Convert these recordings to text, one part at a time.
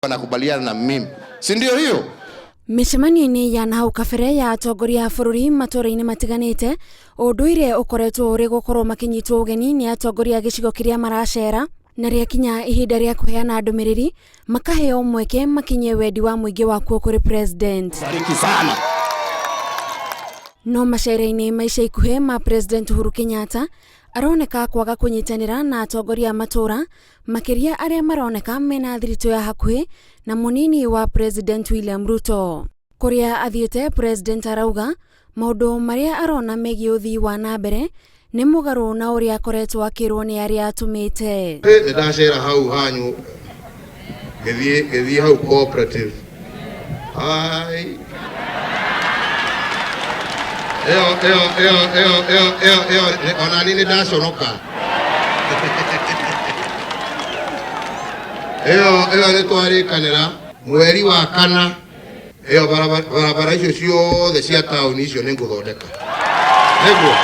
wanakubaliana na mimi, si ndio hiyo? Micemani-inĩ ya nahau kabere ya atongoria a bũrũri matũũra-inĩ matiganĩte, ũndũire ũkoretwo ũrĩ gũkorwo makinyitwo ũgeni nĩ atongoria a gĩcigo kĩrĩa maracera, na rĩakinya ihinda rĩa kũheana ndũmĩrĩri makaheo mweke makinye wendi wa mũingĩ wakuo kũrĩ president. Bariki sana. No macera-inĩ ma ica ikuhĩ ma President Uhuru Kenyatta aroneka kwaga kunyitanĩra na atongoria a matũũra, makĩria arĩa maroneka mena thiritũ ya hakuhĩ na mũnini wa President William Ruto. Kũrĩa athiĩte, President arauga maũndũ marĩa arona megiĩ ũthii wa na mbere nĩ mũgarũ na ũrĩa akoretwo akĩrwo nĩ arĩa atũmĩte. Ndacera hau hanyu gĩthiĩ hau cooperative. Ona nini ndaconoka. Nĩ twarĩkanĩra mweri wa kana barabara icio ciothe cia taũni icio nĩ ngũthondeka. Nĩguo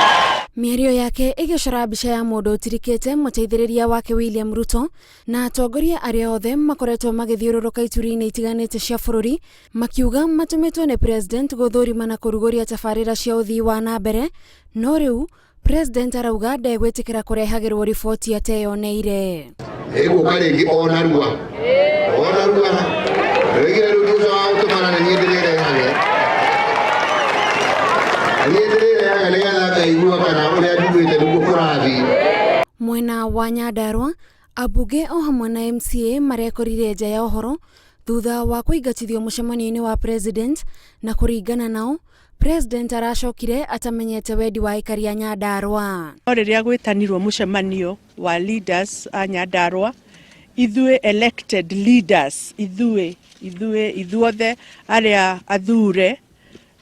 mĩario yake ĩgĩcora mbica ya mũndũ ũtirikĩte mũteithĩrĩria wake William Ruto na atongoria arĩa othe makoretwo magĩthiũrũrũka ituri-inĩ itiganĩte cia bũrũri, makiuga matũmĩtwo nĩ president gũthũrima na kũrugũria tabarĩra cia ũthii wa na mbere, no rĩu president arauga ndegwĩtĩkĩra kũrehagĩrwo riboti ateyoneire. Gũka rĩngĩ onarua rĩgire rĩu thutha wa gũtũmana nĩ niĩ ndĩrĩrehaga nĩgetha ngaigua kana ũrĩa njugĩte nĩguo kũrathiĩ. Mwena wa Nyandarua, ambunge o hamwe na MCA marekorire nja ya ũhoro thutha wa kũingatithio mũcemanio-inĩ wa president, na kũringana nao president aracokire atamenyete wendi wa aikari a Nyandarua. Rĩrĩa gwĩtanirwo mũcemanio wa leaders a Nyandarua, ithuĩ elected leaders, ithuothe arĩa athure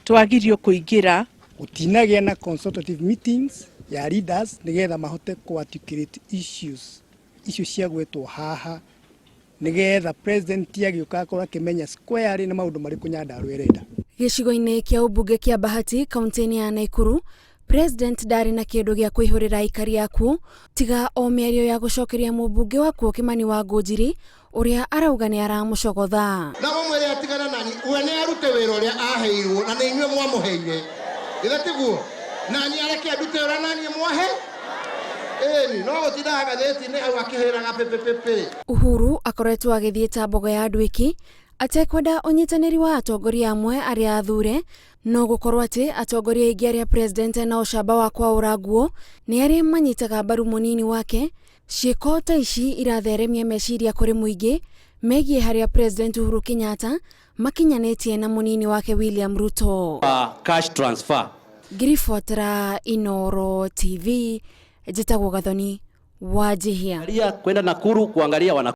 twagirio kũingĩra. Gũtinagĩa na consultative meetings ya leaders nigetha mahote articulate issues cia gwetwo haha, nigetha president agĩũka akorwo akĩmenya square na maũndũ marĩkũ Nyandarua ĩrenda. Gĩcigo-inĩ kĩa ũmbunge kĩa Bahati, kaunti-inĩ ya Naikuru, president ndarĩ na kĩndũ gĩa kwĩhũrĩra aikari akuo tiga o mĩario ya gũcokeria mũmbunge wakuo Kimani wa Ngũnjiri ũrĩa arauga nĩ aramũcogotha. Na mũmwĩre atigana nani, we nĩ arute wĩra ũrĩa aheirwo na nĩ inyuĩ mwamũheire. Tiguo nani areke andute wĩra nani mwahe? No gũtindaga gatheti-inĩ hau akĩhĩraga pepepepe. Uhuru akoretwo agĩthiĩ ta mbogo ya nduiki atekwenda ũnyitanĩri wa atongoria amwe arĩa athure, no gũkorwo atĩ atongoria aingĩ arĩa president na ũcamba wa kwaũra nguo nĩ arĩa manyitaga mbaru mũnini wake. Ciĩko ta ici iratheremia meciria kũrĩ mũingĩ megiĩ harĩa President Uhuru Kenyatta makinyanĩtie na mũnini wake William Ruto. Cash transfer. Ngiribuatĩra Inooro TV, njĩtagwo Gathoni Wanjihia. Kwenda Nakuru kuangalia